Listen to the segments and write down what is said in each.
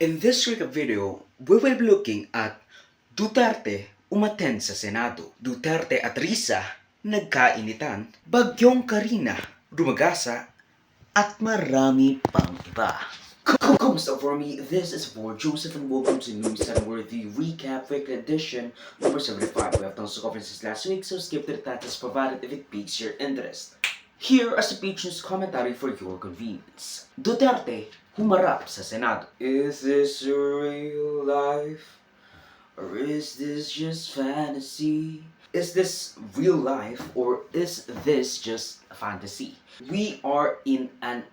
In this recap video, we will be looking at Duterte umattend sa Senado, Duterte at Risa nagkainitan, Bagyong Karina, Rumagasa, at marami pang iba. Kumusta for me? This is for Joseph and welcome to I Deem Worthy Recap Weekly Edition number 75. We have tons of conferences last week, so skip to the titles provided if it piques your interest. Here as a page's commentary for your convenience. Duterte humarap sa Senado. Is this a real life? Or is this just fantasy? Is this real life or is this just fantasy? We are in an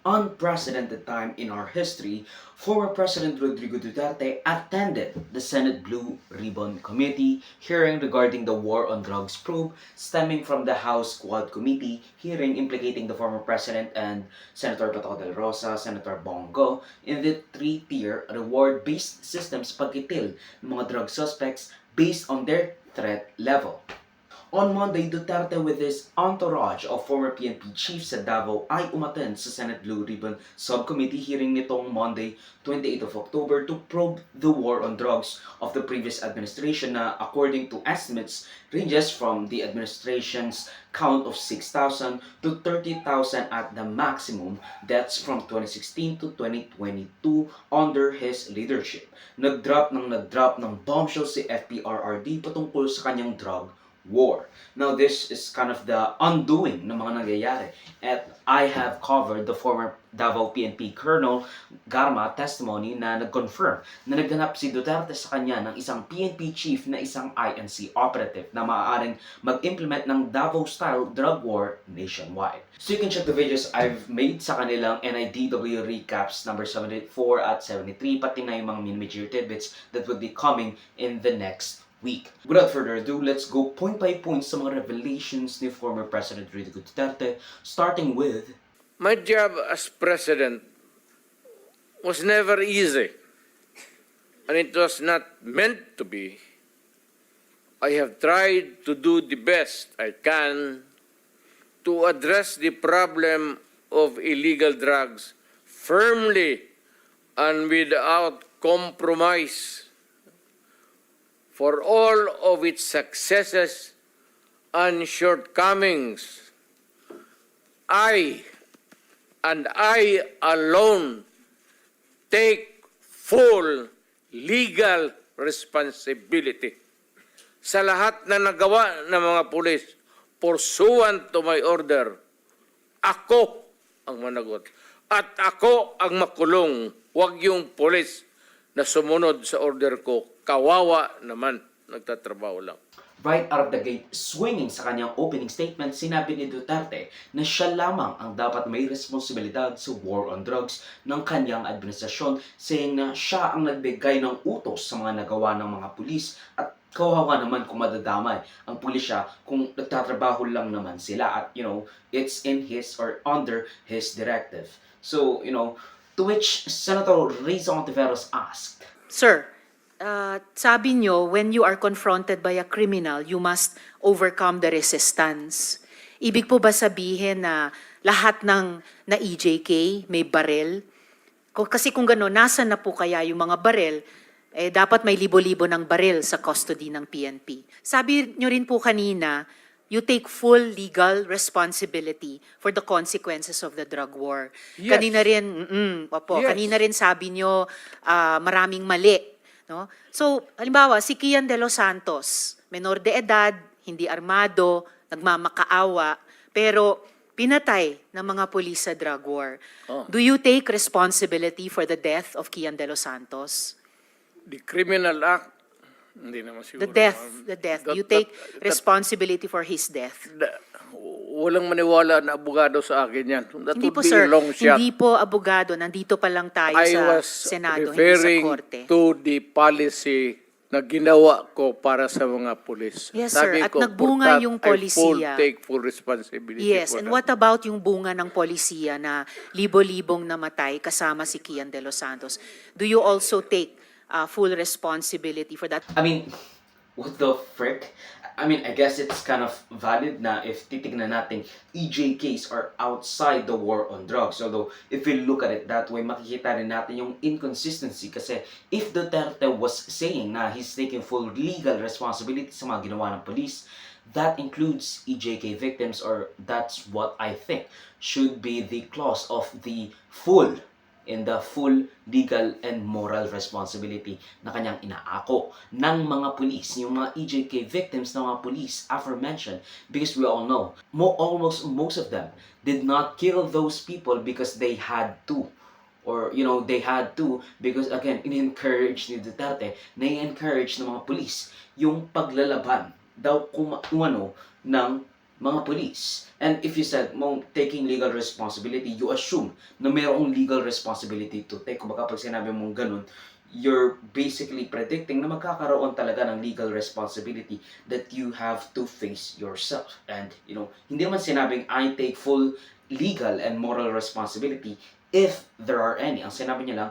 unprecedented time in our history. Former President Rodrigo Duterte attended the Senate Blue Ribbon Committee hearing regarding the war on drugs probe stemming from the House Quad Committee hearing implicating the former President and Senator Bato del Rosa, Senator Bongo in the three-tier reward-based systems pagkitil ng mga drug suspects based on their threat level. On Monday, Duterte with his entourage of former PNP chiefs sa Davao ay umattend sa Senate Blue Ribbon Subcommittee hearing nitong Monday, 28th of October to probe the war on drugs of the previous administration na according to estimates ranges from the administration's count of 6,000 to 30,000 at the maximum deaths from 2016 to 2022 under his leadership. Nagdrop ng bombshell si FPRRD patungkol sa kanyang drug war. Now, this is kind of the undoing ng mga nangyayari. At I have covered the former Davao PNP Colonel Garma testimony na nag-confirm na nagganap si Duterte sa kanya ng isang PNP chief na isang INC operative na maaaring mag-implement ng Davao-style drug war nationwide. So you can check the videos I've made sa kanilang NIDW recaps number 74 at 73, pati na yung mga major tidbits that will be coming in the next week. Without further ado, let's go point by point sa mga revelations ni former President Rodrigo Duterte, starting with my job as president was never easy, and it was not meant to be. I have tried to do the best I can to address the problem of illegal drugs firmly and without compromise. For all of its successes and shortcomings, I alone take full legal responsibility sa lahat na nagawa ng mga pulis pursuant to my order. Ako ang managot at ako ang makulong, wag yung pulis na sumunod sa order ko. Kawawa naman, nagtatrabaho lang. right out of the gate, swinging sa kanyang opening statement, sinabi ni Duterte na siya lamang ang dapat may responsibilidad sa war on drugs ng kanyang administrasyon, saying na siya ang nagbigay ng utos sa mga nagawa ng mga pulis at kawawa naman kung madadamay ang pulisya kung nagtatrabaho lang naman sila at it's in his or under his directive. So, to which Senator Risa Hontiveros asked, Sir, sabi nyo, when you are confronted by a criminal, you must overcome the resistance. Ibig po ba sabihin na lahat ng na-EJK may barel? Kasi kung gano'n, nasa na po kaya yung mga barel? Dapat may libo-libo ng barel sa custody ng PNP. Sabi nyo rin po kanina, you take full legal responsibility for the consequences of the drug war. Yes. Kanina rin, Yes. kanina rin sabi nyo, maraming mali. No? So, halimbawa, si Kian de los Santos, menor de edad, hindi armado, nagmamakaawa, pero pinatay ng mga pulis sa drug war. Do you take responsibility for the death of Kian de los Santos? The Criminal Act, hindi naman siguro. The death. You take responsibility for his death. Walang maniwala na abogado sa akin yan. That Hindi would po, be sir. a long shot. Hindi po abogado. Nandito pa lang tayo I sa was Senado, hindi sa referring Korte. to the policy na ginawa ko para sa mga pulis. Yes, Sabi sir. At ko, nagbunga for that, yung I polisiya. take full responsibility Yes, for and that. what about yung bunga ng polisiya na libo-libong namatay kasama si Kian de los Santos? Do you also take full responsibility for that? I mean, what the frick? I mean, I guess it's kind of valid na if titignan natin, EJKs are outside the war on drugs. Although, if we look at it that way, makikita rin natin yung inconsistency. Kasi if Duterte was saying na he's taking full legal responsibility sa mga ginawa ng police, that includes EJK victims, or that's what I think should be the clause of the full legal and moral responsibility na kanyang inaako ng mga pulis, yung mga EJK victims ng mga pulis aforementioned, because we all know, almost most of them did not kill those people because they had to, or they had to because again in-encourage ni Duterte, na i-encourage ng mga pulis yung paglalaban daw umano ng mga pulis. And if you said taking legal responsibility, you assume na mayroong legal responsibility to take. Kumbaga pag sinabi mong ganun, you're basically predicting na magkakaroon talaga ng legal responsibility that you have to face yourself. And hindi naman sinabing I take full legal and moral responsibility if there are any. Ang sinabi niya lang,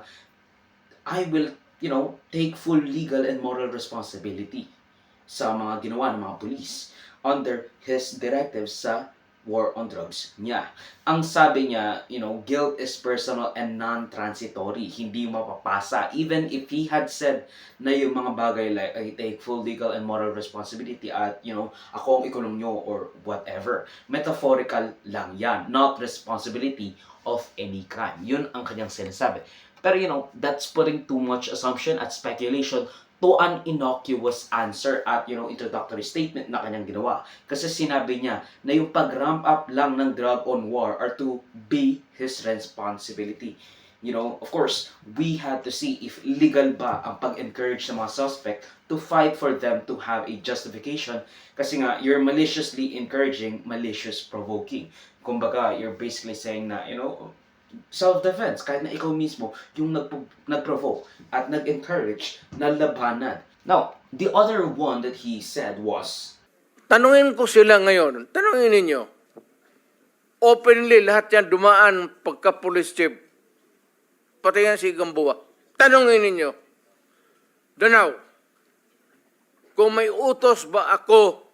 I will, take full legal and moral responsibility sa mga ginawa ng mga pulis under his directives sa war on drugs niya. Ang sabi niya, guilt is personal and non-transitory. Hindi mapapasa. Even if he had said na yung mga bagay like, I take full legal and moral responsibility at, ako ang ikulong nyo or whatever. Metaphorical lang yan. Not responsibility of any crime. Yun ang kanyang sinasabi. Pero, that's putting too much assumption at speculation to an innocuous answer at introductory statement na kanyang ginawa. Kasi sinabi niya na yung pag-ramp up lang ng drug on war are to be his responsibility. Of course, we had to see if legal ba ang pag-encourage sa mga suspect to fight for them to have a justification. Kasi nga, you're maliciously encouraging malicious provoking. Kumbaga, you're basically saying na, self-defense, kahit na ikaw mismo yung nag-provoke at nag-encourage na labanan. Now, the other one that he said was, Tanungin ko sila ngayon, tanungin ninyo, openly lahat yan dumaan pagka-police chief, pati yan si Gamboa. Tanungin ninyo, Danaw, kung may utos ba ako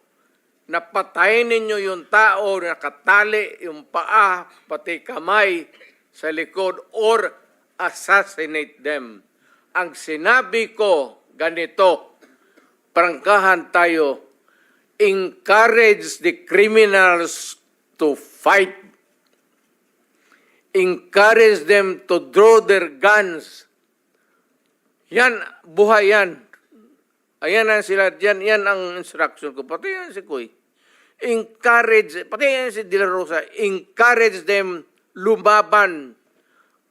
na patayin ninyo yung tao na nakatali yung paa, pati kamay sa likod, or assassinate them. Ang sinabi ko, ganito, prangkahan tayo, encourage the criminals to fight. Encourage them to draw their guns. Yan, buhay yan. Ayan ang sila, yan ang instruction ko. Pati yan si Kuy. Encourage, pati yan si De La Rosa, encourage them lumaban.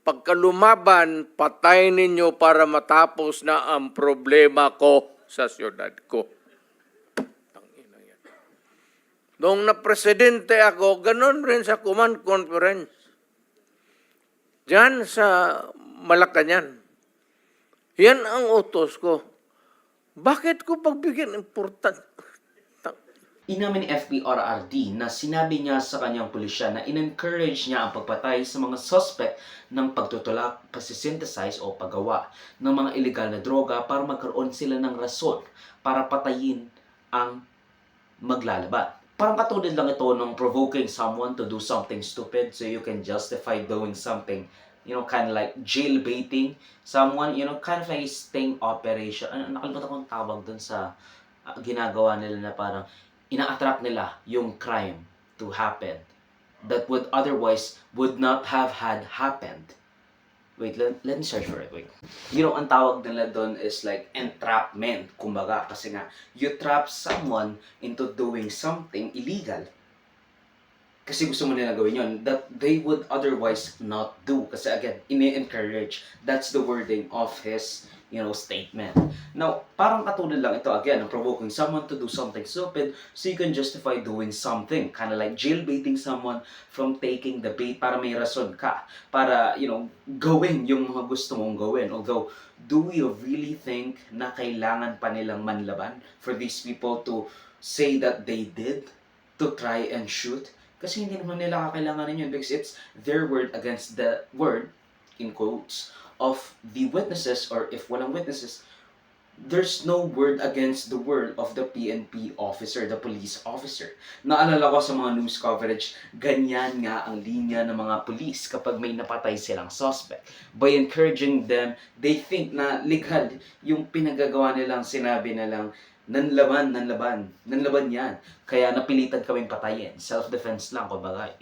Pagka lumaban, patayin ninyo para matapos na ang problema ko sa siyudad ko. Tangina yan. Noong na-presidente ako, ganun rin sa command conference. Diyan sa Malacanang. Yan ang utos ko. Bakit ko pagbigyan important? Inamin ni FPRRD na sinabi niya sa kanyang pulisya na in-encourage niya ang pagpatay sa mga suspect ng pagtutulak, pasisynthesize o paggawa ng mga illegal na droga para magkaroon sila ng rason para patayin ang maglalaban. Parang katulad lang ito ng provoking someone to do something stupid so you can justify doing something, kind of like jailbaiting someone, kind of like a sting operation. Nakalimutan ko ang tawag dun sa ginagawa nila na parang ina-attract nila yung crime to happen that would otherwise would not have had happened. Wait, let me search for it. Wait. Ang tawag nila doon is like entrapment. Kumbaga, kasi nga, you trap someone into doing something illegal. Kasi gusto mo nila gawin yun that they would otherwise not do. Kasi again, ini-encourage. That's the wording of his statement. Now, parang katulad lang ito, again, ng provoking someone to do something stupid so you can justify doing something. Kind of like jailbaiting someone from taking the bait para may rason ka. Para, gawin yung mga gusto mong gawin. Although, do we really think na kailangan pa nilang manlaban for these people to say that they did to try and shoot? Kasi hindi naman nila kakailanganin yun because it's their word against the word, in quotes, of the witnesses, or if walang witnesses, there's no word against the word of the PNP officer, the police officer. Naalala ko sa mga news coverage, ganyan nga ang linya ng mga police kapag may napatay silang suspect. By encouraging them, they think na legal yung pinagagawa nilang sinabi na lang, nanlaban yan. Kaya napilitan kaming patayin. Self-defense lang, kumbaga.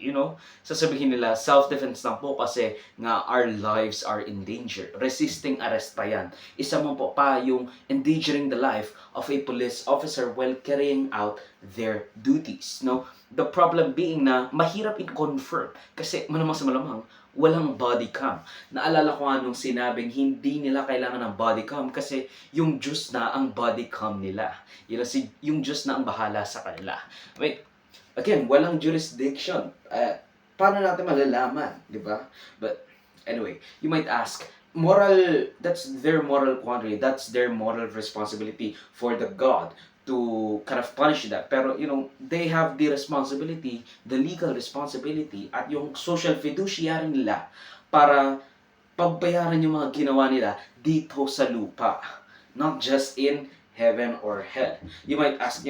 Sasabihin nila, self-defense lang po kasi nga our lives are in danger. Resisting arrest pa yan. Isa mo po pa yung endangering the life of a police officer while carrying out their duties. No? The problem being na mahirap i-confirm kasi malamang sa malamang walang body cam. Naalala ko nga nung sinabing hindi nila kailangan ng body cam kasi yung Diyos na ang body cam nila. Yung Diyos na ang bahala sa kanila. Wait, again, walang jurisdiction. Paano natin malalaman, di ba? But anyway, you might ask, that's their moral quandary, that's their moral responsibility for the God to kind of punish that. Pero, they have the responsibility, the legal responsibility, at yung social fiduciary nila para pagbayaran yung mga ginawa nila dito sa lupa. Not just in heaven or hell. You might ask,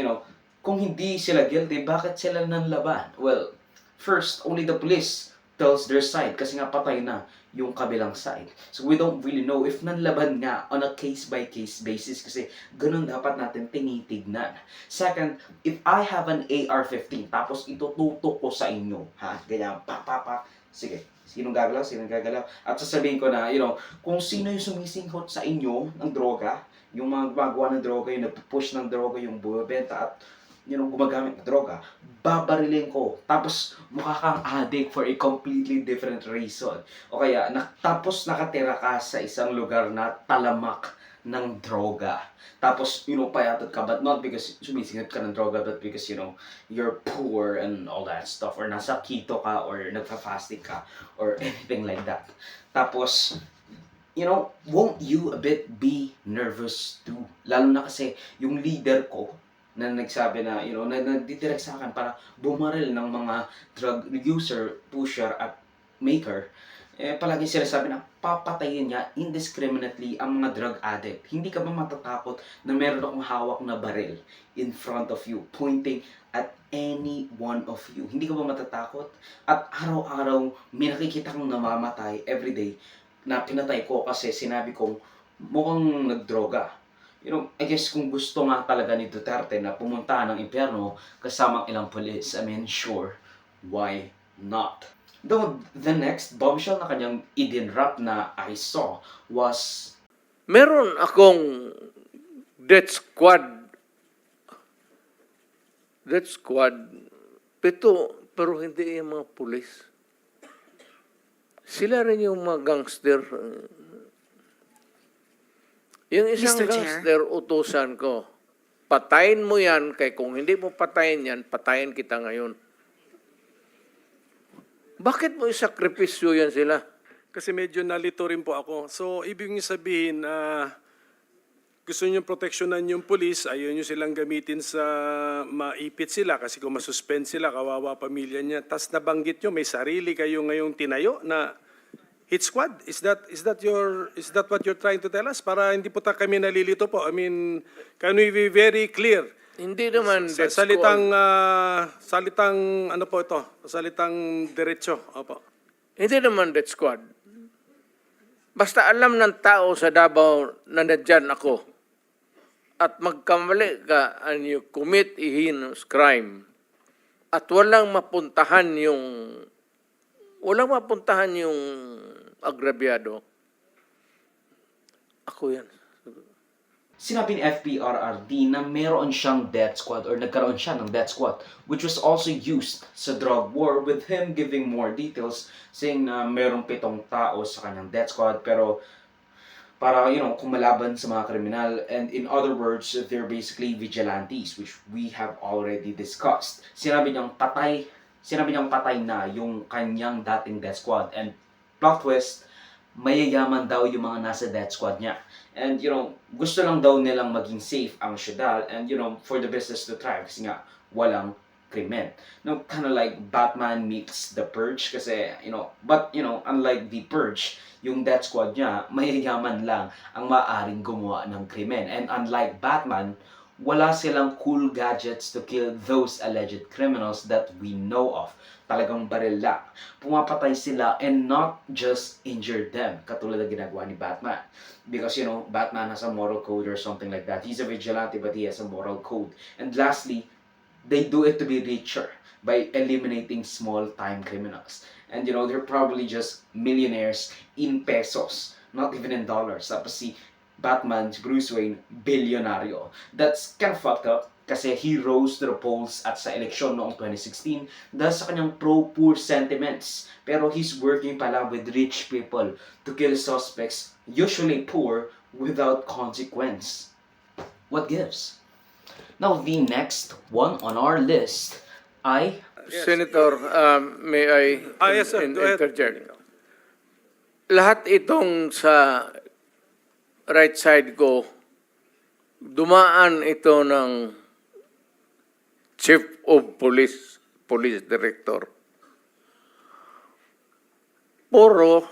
kung hindi sila guilty, bakit sila nanlaban? Well, first, only the police tells their side kasi nga patay na yung kabilang side. So we don't really know if nanlaban nga on a case-by-case basis kasi ganun dapat natin tinitignan. Second, if I have an AR-15 tapos itututok ko sa inyo, ganyan, sige, sinong gagalaw, at sasabihin ko na, kung sino yung sumisinghot sa inyo ng droga, yung mga gumagawa ng droga, yung nagpupush ng droga, yung bumibenta at gumagamit ng droga, babarilin ko. Tapos, mukha kang addict for a completely different reason. O kaya, tapos nakatira ka sa isang lugar na talamak ng droga. Tapos, payatot ka, but not because sumisingat ka ng droga, but because, you're poor and all that stuff. Or nasa keto ka, or nagfa-fasting ka, or anything like that. Tapos, won't you a bit be nervous too? Lalo na kasi, yung leader ko, na nagsabi na, na nagdidirect sa akin para bumaril ng mga drug user, pusher, at maker, palagi sinasabi na papatayin niya indiscriminately ang mga drug addict. Hindi ka ba matatakot na meron akong hawak na baril in front of you, pointing at any one of you? Hindi ka ba matatakot? At araw-araw, may nakikita kang namamatay everyday na pinatay ko kasi sinabi kong mukhang nagdroga. I guess kung gusto nga talaga ni Duterte na pumunta ng impyerno kasamang ilang pulis, sure, why not? Though the next bombshell na kanyang idinrap na I saw was Meron akong death squad. Pero hindi yung mga pulis. Sila rin yung mga gangster. Yung isang Mr. Chair? gangster, utusan ko, patayin mo yan, kaya kung hindi mo patayin yan, patayin kita ngayon. Bakit mo isakripisyo yan sila? Kasi medyo nalito rin po ako. So, ibig niyo sabihin, gusto niyo proteksyonan yung police, ayaw niyo silang gamitin sa maipit sila kasi kung masuspend sila, kawawa pamilya niya. Tas nabanggit niyo, may sarili kayo ngayong tinayo na hit squad. Is that what you're trying to tell us? Para hindi po kami nalilito po. I mean, can we be very clear? Hindi naman death Salitang, squad. salitang, ano po ito? Salitang diretso. Opo. Hindi naman death squad. Basta alam ng tao sa Davao na nandyan ako at magkamali ka and you commit a heinous crime at walang mapuntahan yung agrabyado, ako yan. sinabi ni FPRRD na meron siyang death squad or nagkaroon siya ng death squad which was also used sa drug war, with him giving more details saying na merong 7 tao sa kanyang death squad pero para kumalaban sa mga kriminal, and in other words they're basically vigilantes, which we have already discussed. Sinabi niyang patay na yung kanyang dating death squad, and plot twist, mayayaman daw yung mga nasa death squad niya. And gusto lang daw nilang maging safe ang syudad and for the business to thrive kasi nga walang krimen. No, kind of like Batman meets The Purge kasi, unlike The Purge, yung death squad niya, mayayaman lang ang maaaring gumawa ng krimen. And unlike Batman, wala silang cool gadgets to kill those alleged criminals that we know of. Talagang baril lang. Pumapatay sila and not just injure them, katulad ng ginagawa ni Batman. Because, Batman has a moral code or something like that. He's a vigilante but he has a moral code. And lastly, they do it to be richer by eliminating small-time criminals. And they're probably just millionaires in pesos, not even in dollars. Tapos si Batman, si Bruce Wayne, bilyonaryo. That's kind of fucked up kasi he rose to the polls at sa eleksyon noong 2016 dahil sa kanyang pro-poor sentiments. Pero he's working pala with rich people to kill suspects, usually poor, without consequence. What gives? Now, the next one on our list ay Senator, may I Yes, sir. Go ahead. interject? Lahat itong sa right side ko, dumaan ito ng Chief of Police, Police Director. Puro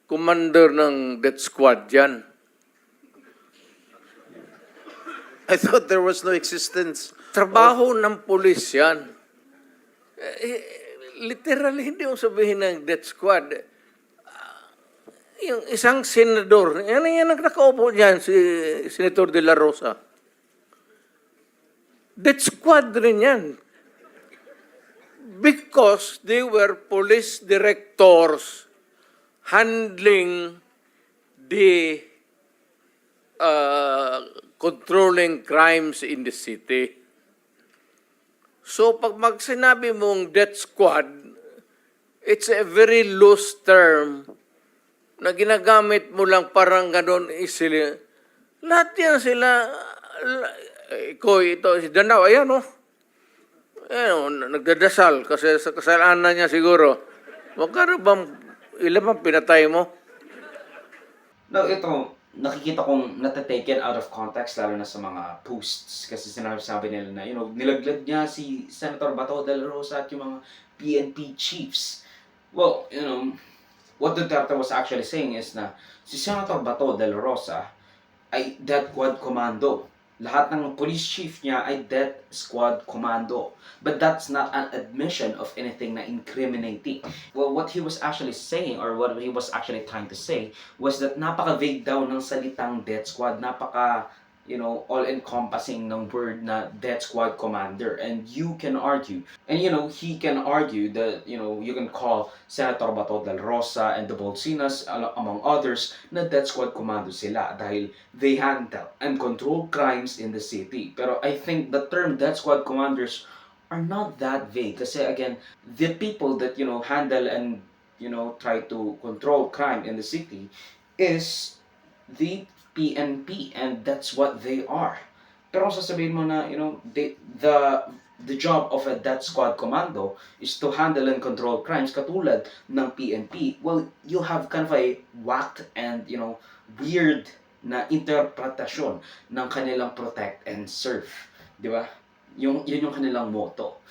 commander ng death squad yan. I thought there was no existence. Trabaho ng pulis yan. Literally, hindi mo sabihin ng death squad. Yung isang senador, yan ang nakaupo dyan, si Senator De La Rosa. Death squad rin yan. Because they were police directors handling the controlling crimes in the city. So, pag sinabi mong death squad, it's a very loose term na ginagamit mo lang parang gano'n isili. Lahat yan sila, ito, si Danaw, ayan o. Nagdadasal kasi sa kasalanan niya siguro. Magkano bang, ilan bang pinatay mo? Now, ito, nakikita kong natataken out of context lalo na sa mga posts kasi sinasabi nila na, nilaglag niya si Senator Bato de la Rosa at yung mga PNP chiefs. Well, what Duterte was actually saying is na si Senator Bato de la Rosa ay death squad commando. Lahat ng police chief niya ay death squad commando. But that's not an admission of anything na incriminating. Well, what he was actually saying or what he was actually trying to say was that napaka-vague daw ng salitang death squad. Napaka, all-encompassing ng word na death squad commander. And you can argue, and he can argue that, you can call Senator Bato del Rosa and the Bolsinas, among others, na death squad commando sila dahil they handle and control crimes in the city. Pero I think the term death squad commanders are not that vague. Kasi again, the people that, handle and, try to control crime in the city is the PNP, and that's what they are. Pero kung sasabihin mo na, the job of a death squad commando is to handle and control crimes katulad ng PNP, well, you have kind of a whacked and, weird na interpretasyon ng kanilang protect and serve. Di ba? Yun yung kanilang motto.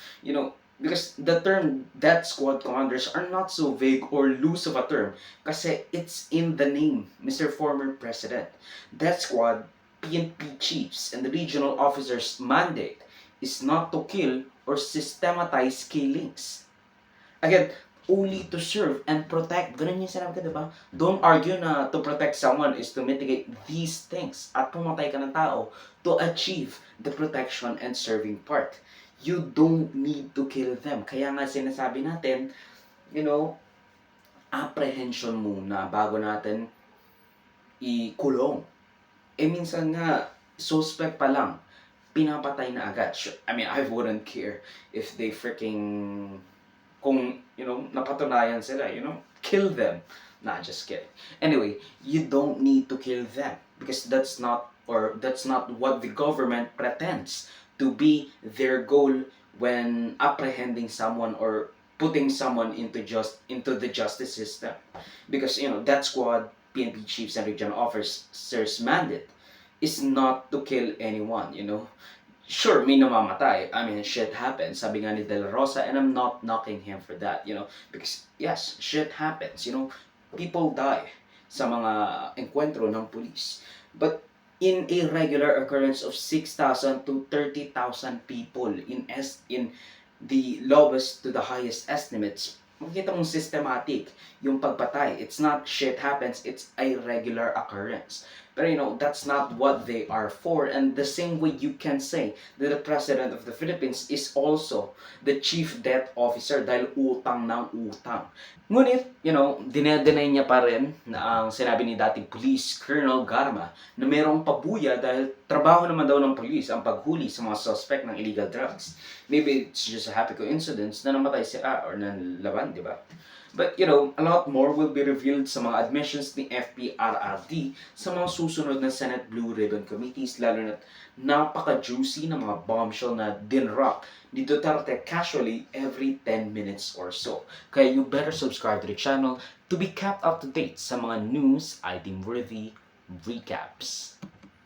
Because the term death squad commanders are not so vague or loose of a term kasi it's in the name, Mr. Former President. Death squad, PNP chiefs, and the regional officers' mandate is not to kill or systematize killings. Again, only to serve and protect. Ganun yung sinabi ko, diba? Don't argue na to protect someone is to mitigate these things at pumatay ka ng tao to achieve the protection and serving part. You don't need to kill them. Kaya nga sinasabi natin, apprehension muna bago natin ikulong. Minsan nga, suspect pa lang, pinapatay na agad. I mean, I wouldn't care if they kung, napatunayan sila, kill them. Nah, just kidding. Anyway, you don't need to kill them because that's not what the government pretends to be their goal when apprehending someone or putting someone into the justice system. Because, that squad, PNP chiefs and regional officers mandate is not to kill anyone, Sure, may namamatay. I mean, shit happens. Sabi nga ni De La Rosa, and I'm not knocking him for that, because yes, shit happens. People die sa mga enkwentro ng pulis. But in a regular occurrence of 6,000 to 30,000 people in the lowest to the highest estimates, makikita mong systematic yung pagpatay. It's not shit happens, it's a regular occurrence. Pero that's not what they are for. And the same way you can say that the President of the Philippines is also the Chief Debt Officer dahil utang ng utang. Ngunit, dinedenay niya pa rin na ang sinabi ni dating Police Colonel Garma na mayroong pabuya dahil trabaho naman daw ng police ang paghuli sa mga suspect ng illegal drugs. Maybe it's just a happy coincidence na namatay sila or nanlaban, di ba? But, a lot more will be revealed sa mga admissions ni FPRRD sa mga susunod na Senate Blue Ribbon Committees, lalo na napaka-juicy ng mga bombshell na dinrock ni Duterte casually every 10 minutes or so. Kaya you better subscribe to the channel to be kept up to date sa mga news I Deem Worthy recaps.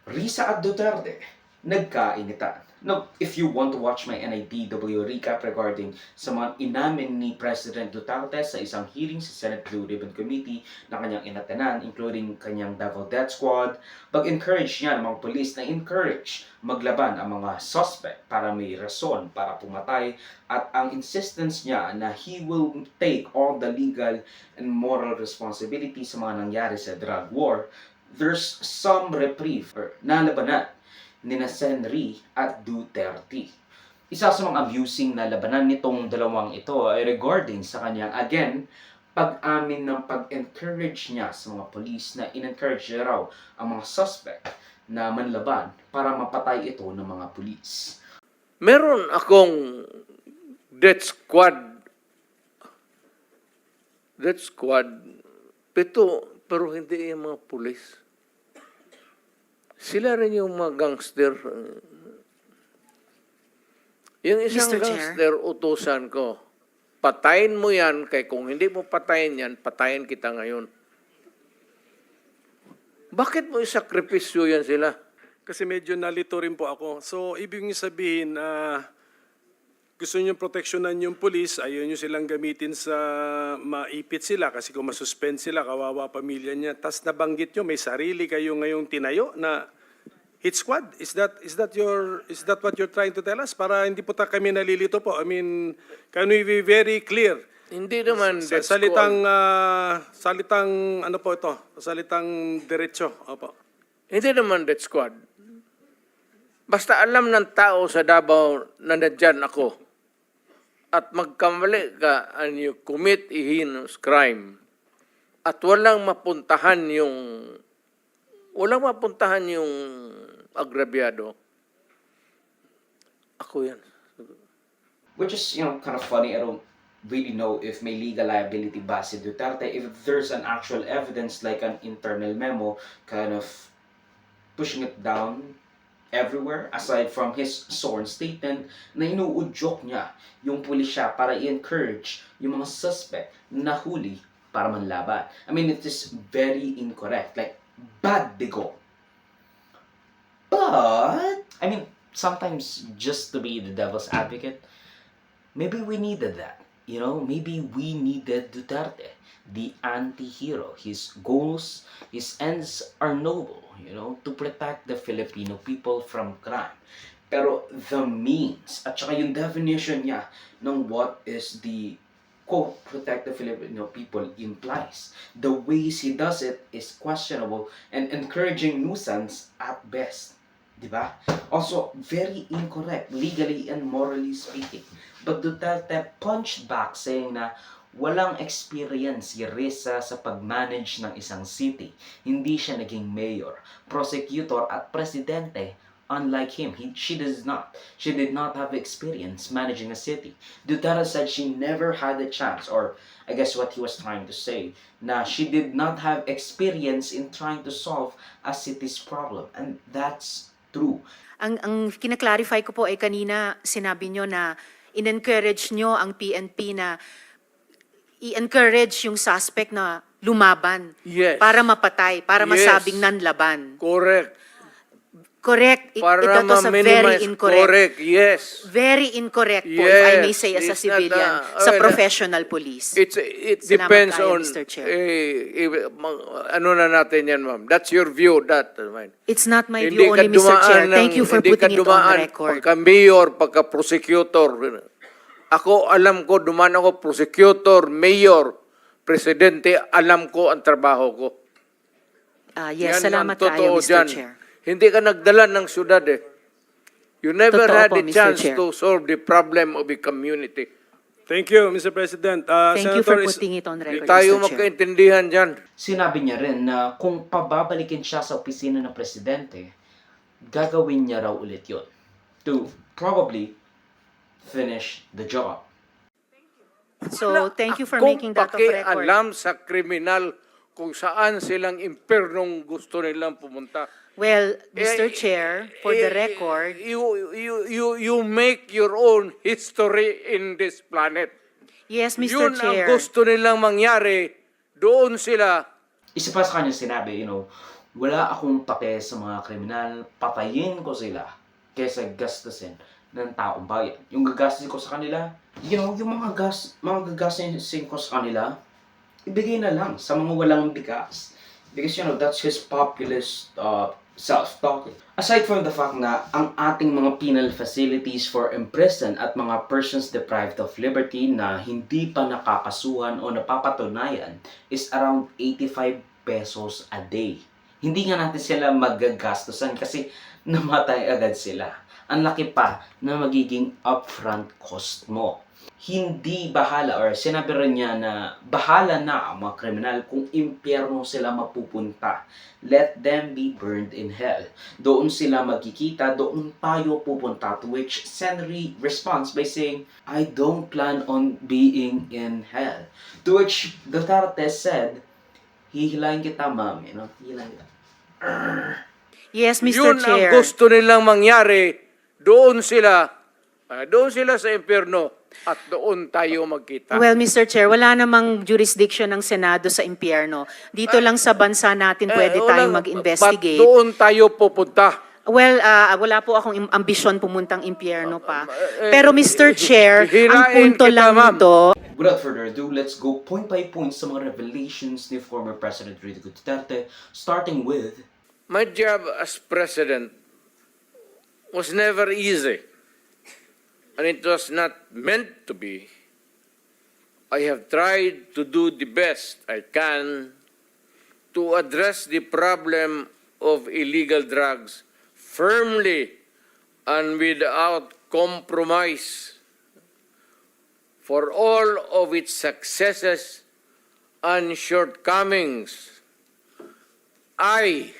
Risa at Duterte, nagka-initan. Now, if you want to watch my NIDW recap regarding sa mga inamin ni President Duterte sa isang hearing sa Senate Blue Ribbon Committee na kanyang inatanan, including kanyang Davao Death Squad, pag-encourage niya ng mga polis na encourage maglaban ang mga suspect para may rason para pumatay, at ang insistence niya na he will take all the legal and moral responsibility sa mga nangyari sa drug war, there's some reprieve or nalabanan ni Senri at Duterte. Isa sa mga abusing na labanan nitong dalawang ito ay regarding sa kanyang, again, pag-amin ng pag-encourage niya sa mga police na in-encourage niya raw ang mga suspect na manlaban para mapatay ito ng mga police. Meron akong death squad, pero hindi yung mga pulis. Sila rin yung mga gangster. Yung isang Mr. Chair? gangster, utusan ko, patayin mo yan, kaya kung hindi mo patayin yan, patayin kita ngayon. Bakit mo isakripisyo yan sila? Kasi medyo nalito rin po ako. So, ibig niyo sabihin, gusto niyo proteksyonan yung police, ayaw niyo silang gamitin sa maipit sila kasi kung masuspend sila, kawawa pamilya niya. Tas nabanggit niyo, may sarili kayo ngayong tinayo na hit squad. Is that what you're trying to tell us? Para hindi po kami nalilito po. I mean, can we be very clear? Hindi naman Sa death salitang, squad. salitang ano po ito? Salitang diretso. Opo. Hindi naman death squad. Basta alam ng tao sa Davao na nandyan ako at magkamali ka and you commit a heinous crime at walang mapuntahan yung agrabyado, ako yan. Which is, kind of funny. I don't really know if may legal liability ba si Duterte, if there's an actual evidence like an internal memo kind of pushing it down everywhere aside from his sworn statement na inuudyok niya yung pulisya para i-encourage yung mga suspect na huli para manlaban. I mean, it is very incorrect. Like, bad bigo. But, I mean, sometimes just to be the devil's advocate, maybe we needed that. Maybe we needed Duterte, the anti-hero. His goals, his ends are noble, to protect the Filipino people from crime. Pero the means, at saka yung definition niya ng what is the quote, protect the Filipino people implies. The ways he does it is questionable and encouraging nuisance at best. Diba? Also, very incorrect, legally and morally speaking. But Duterte punched back saying na walang experience si Risa sa pag-manage ng isang city. Hindi siya naging mayor, prosecutor at presidente. Unlike him, she did not have experience managing a city. Duterte said she never had a chance, or I guess what he was trying to say, na she did not have experience in trying to solve a city's problem. And that's true. Ang kinaklarify ko po ay kanina sinabi nyo na in-encourage nyo ang PNP na i-encourage yung suspect na lumaban Yes. para mapatay, para Yes. masabing nanlaban. Correct. Correct. Para That was a very ma-minimize. incorrect. Correct, yes. Very incorrect po, if I may Yes, say, as a it's not, civilian, sa well, professional police. It Salamat depends kayo, on, Mr. Chair. ano na natin yan, ma'am. That's your view, that. Mine. It's not my view only, Mr. Chair. Thank you for putting it on record. Pagka-mayor, pagka-prosecutor. Ako, alam ko, dumaan ako, prosecutor, mayor, presidente, alam ko ang trabaho ko. Yes, Yan ang salamat kayo, totoo Mr. dyan. Chair. Hindi ka nagdala ng syudad eh. You never Totoo had po, a Mr. chance Chair. to solve the problem of a community. Thank you, Mr. President. Thank you for Senator putting it on Hindi record, tayo Mr. Chair. magkaintindihan dyan. Sinabi niya rin na kung pababalikin siya sa opisina ng presidente, gagawin niya raw ulit yun to probably finish the job. So, thank you for making that of Kung record. pakialam sa kriminal kung saan silang impernong gusto nilang pumunta. Well, Mr. Eh, Chair, for the record, You make your own history in this planet. yes, Mr. Yun Chair. ang gusto nilang mangyari. Doon sila. Isa pa sa kanya sinabi, wala akong pake sa mga kriminal, patayin ko sila kaysa gastusin ng taong bayan. Yung gagastusin ko sa kanila, yung mga gagastusin ko sa kanila, ibigay na lang sa mga walang bigas. Because, that's his populist self-talk. Aside from the fact na ang ating mga penal facilities for imprisoned at mga persons deprived of liberty na hindi pa nakakasuhan o napapatunayan is around 85 pesos a day. Hindi nga natin sila magagastusan kasi namatay agad sila. Ang laki pa na magiging upfront cost mo. Hindi bahala, or sinabi rin niya na bahala na ang mga kriminal kung impyerno sila mapupunta. Let them be burned in hell. Doon sila magkikita, doon tayo pupunta. To which Senri responds by saying, I don't plan on being in hell. To which Duterte said, hihilahin kita, ma'am. Hihilahin kita. Yes, Mr. Yun Chair. ang gusto nilang mangyari. Doon sila sa impyerno at doon tayo magkita. Well, Mr. Chair, wala namang jurisdiction ng Senado sa impyerno. Dito lang sa bansa natin pwede tayong mag-investigate. Ba't doon tayo pupunta? Well, wala po akong ambisyon pumuntang impyerno pa. Pero Mr. Chair, ang hirain punto kita, lang ma'am. nito, Without further ado, let's go point by point sa mga revelations ni former President Risa Duterte, starting with My job as president was never easy. And it was not meant to be. I have tried to do the best I can to address the problem of illegal drugs firmly and without compromise. For all of its successes and shortcomings, I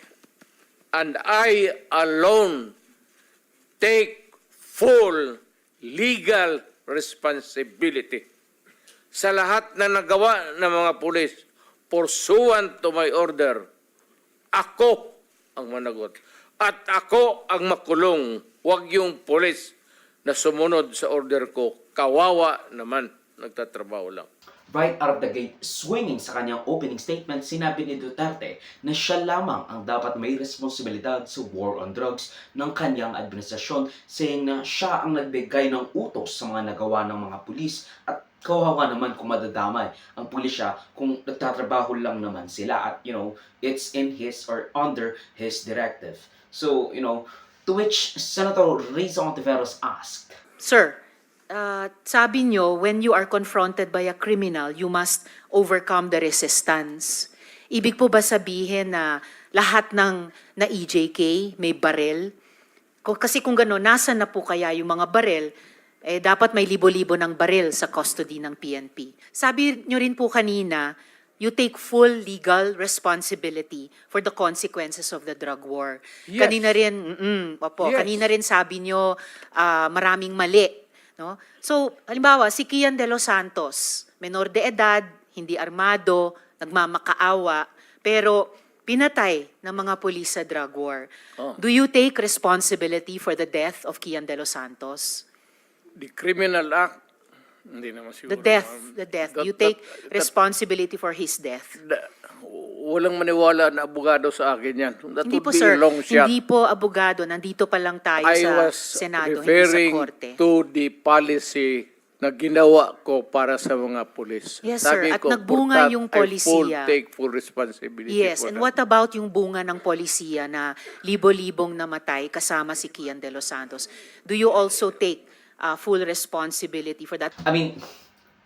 alone take full legal responsibility sa lahat na nagawa ng mga pulis pursuant to my order. Ako ang managot at ako ang makulong. Huwag yung pulis na sumunod sa order ko. Kawawa naman, nagtatrabaho lang. right out of the gate, swinging sa kanyang opening statement, sinabi ni Duterte na siya lamang ang dapat may responsibilidad sa war on drugs ng kanyang administrasyon, saying na siya ang nagbigay ng utos sa mga nagawa ng mga pulis at kawawa naman kung madadamay ang pulisya kung nagtatrabaho lang naman sila at, it's in his or under his directive. So, to which Senator Risa Hontiveros asked, Sir, sabi nyo, when you are confronted by a criminal, you must overcome the resistance. Ibig po ba sabihin na lahat ng na EJK may barel? Kasi kung gano'n, nasa na po kaya yung mga barel? Dapat may libo-libo ng barel sa custody ng PNP. Sabi nyo rin po kanina, you take full legal responsibility for the consequences of the drug war. Yes. Kanina rin, Yes. kanina rin sabi nyo, maraming mali. No? So, halimbawa, si Kian de los Santos, menor de edad, hindi armado, nagmamakaawa, pero pinatay ng mga pulis sa drug war. Oh. Do you take responsibility for the death of Kian de los Santos? The Criminal Act, hindi naman siguro. The death. You take responsibility for his death. walang maniwala na abogado sa akin yan. That Hindi would po be sir, a long shot. hindi po abogado, nandito pa lang tayo I sa was Senado, hindi sa referring Korte. to the policy na ginawa ko para sa mga pulis. Yes, sir. Sabi At ko, nagbunga for that, yung I polisiya. take full responsibility Yes, for and that. what about yung bunga ng polisiya na libo-libong namatay kasama si Kian de los Santos? Do you also take full responsibility for that? I mean,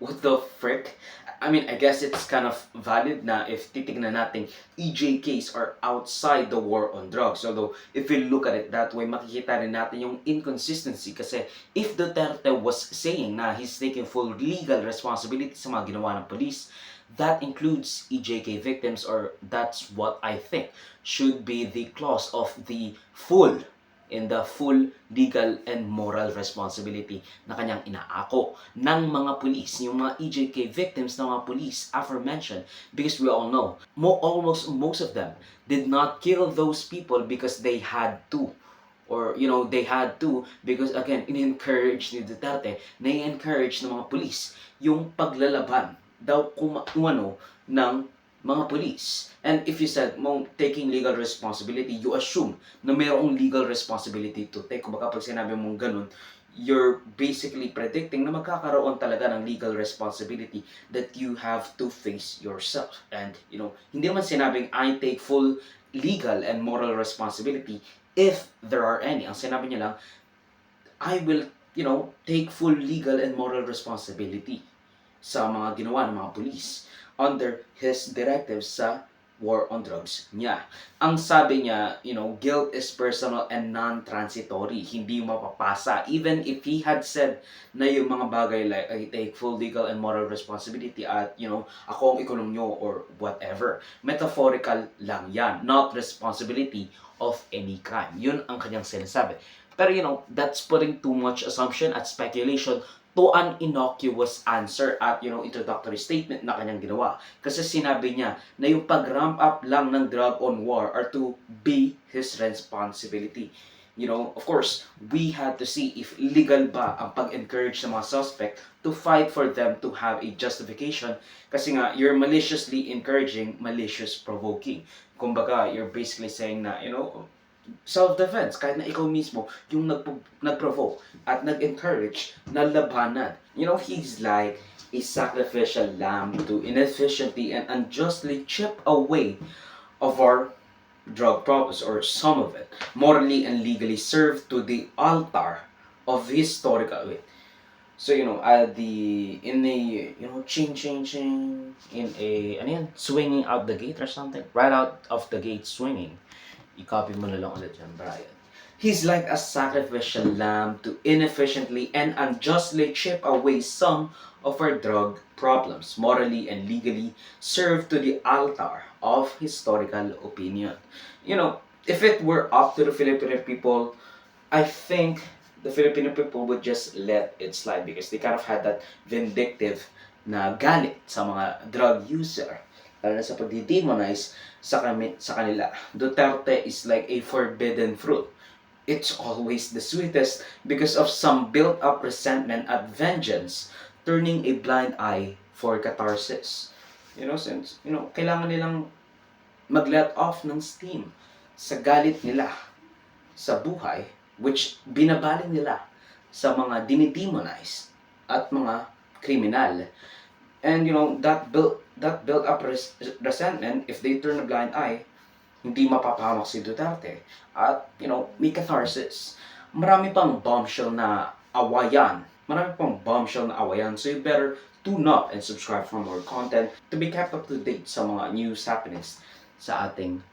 what the frick? I mean, I guess it's kind of valid na if titignan natin, EJKs are outside the war on drugs. Although, if you look at it that way, makikita rin natin yung inconsistency. Kasi if Duterte was saying na he's taking full legal responsibility sa mga ginawa ng police, that includes EJK victims, or that's what I think should be the clause of the full legal and moral responsibility na kanyang inaako ng mga pulis, yung mga EJK victims ng mga pulis aforementioned, because we all know, almost most of them did not kill those people because they had to. Or, they had to because, again, in-encourage ni Duterte, na-encourage ng mga pulis yung paglalaban daw kumano ng mga pulis. And if you said, taking legal responsibility, you assume na mayroong legal responsibility to take. Kung baka pag sinabi mong ganun, you're basically predicting na magkakaroon talaga ng legal responsibility that you have to face yourself. And, hindi naman sinabing I take full legal and moral responsibility if there are any. Ang sinabi niya lang, I will, take full legal and moral responsibility sa mga ginawa ng mga pulis under his directives sa war on drugs niya. Ang sabi niya, guilt is personal and non-transitory. Hindi mapapasa. Even if he had said na yung mga bagay like, I take full legal and moral responsibility at, ako ang ikulong nyo or whatever. Metaphorical lang yan. Not responsibility of any crime. Yun ang kanyang sinasabi. Pero, that's putting too much assumption at speculation to an innocuous answer at, introductory statement na kanyang ginawa. Kasi sinabi niya na yung pag-ramp up lang ng drug on war are to be his responsibility. Of course, we had to see if legal ba ang pag-encourage ng mga suspect to fight for them to have a justification. Kasi nga, you're maliciously encouraging malicious provoking. Kumbaga, you're basically saying na, self-defense, kahit na ikaw mismo yung nag-provoke at nag-encourage na labanan. He's like a sacrificial lamb to inefficiently and unjustly chip away of our drug problems, or some of it, morally and legally served to the altar of historical wait. So, swinging out the gate or something, right out of the gate swinging. I-copy mo na lang ulit yan, Brian. He's like a sacrificial lamb to inefficiently and unjustly chip away some of our drug problems, morally and legally served to the altar of historical opinion. If it were up to the Filipino people, I think the Filipino people would just let it slide because they kind of had that vindictive na galit sa mga drug user, lalo na sa pagdi-demonize sa kanila. Duterte is like a forbidden fruit. It's always the sweetest because of some built-up resentment at vengeance, turning a blind eye for catharsis. Since, kailangan nilang mag-let off ng steam sa galit nila sa buhay, which binabaling nila sa mga dinidemonize at mga kriminal. And, that built up resentment, if they turn a blind eye, hindi mapapahamak si Duterte. At, may catharsis. Marami pang bombshell na awayan. So you better tune up and subscribe for more content to be kept up to date sa mga news happenings sa ating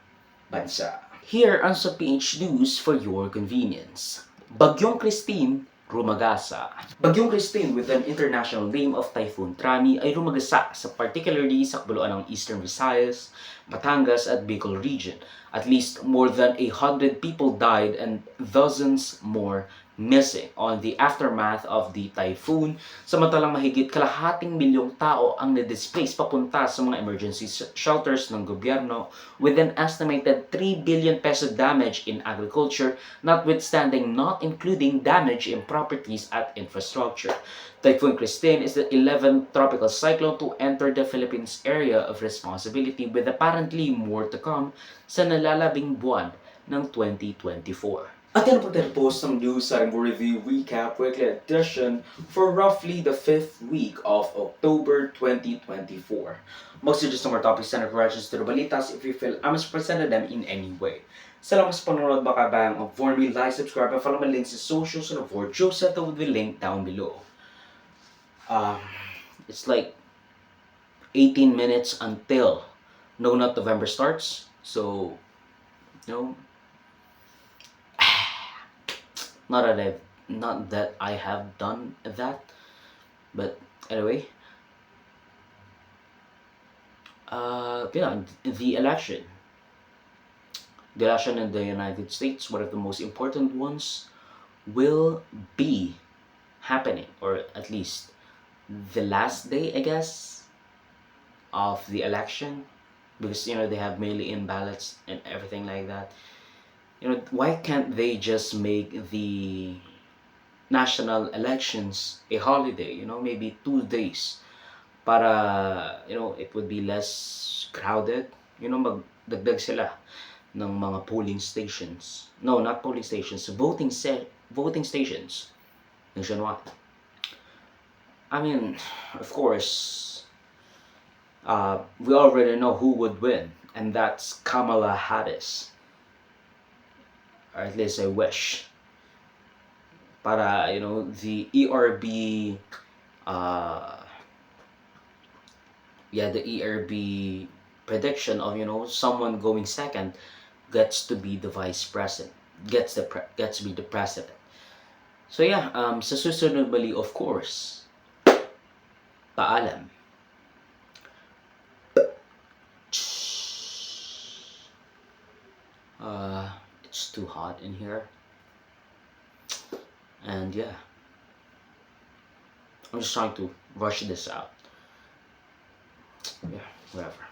bansa. Here ang sa PH News for your convenience. Bagyong Christine, Rumagasa. Bagyong Christine, with an international name of Typhoon Trani, ay rumagasa sa particularly sa kabuluan ng Eastern Visayas, Batangas at Bicol region. At least more than 100 people died and dozens more missing on the aftermath of the typhoon, samantalang mahigit kalahating milyong tao ang na-displace papunta sa mga emergency shelters ng gobyerno with an estimated 3 billion peso damage in agriculture, notwithstanding not including damage in properties at infrastructure. Typhoon Christine is the 11th tropical cyclone to enter the Philippines area of responsibility, with apparently more to come sa nalalabing buwan ng 2024. At yan po tayo post ng News sa Review Recap Weekly Edition for roughly the 5th week of October 2024. Mag-suggest ng more topics and corrections to the balitas if you feel I misrepresented them in any way. Salamat sa panonood, baka bayang for me, like, subscribe, and follow my links sa socials and avoid Joseph that will be linked down below. It's like 18 minutes until not November starts, so not that I have done that, but anyway, the election in the United States, one of the most important ones, will be happening, or at least the last day, I guess, of the election, because they have mail-in ballots and everything like that. Why can't they just make the national elections a holiday? Maybe 2 days para it would be less crowded. Magdagdag sila ng mga polling stations. No, not polling stations, voting stations nationwide. I mean, of course, we already know who would win, and that's Kamala Harris. Or at least I wish. Para, the ERB, the ERB prediction of, someone going second gets to be the vice president, gets to be the president. So yeah, sa susunod bali, of course, paalam. It's too hot in here. And yeah, I'm just trying to rush this out. Yeah, whatever.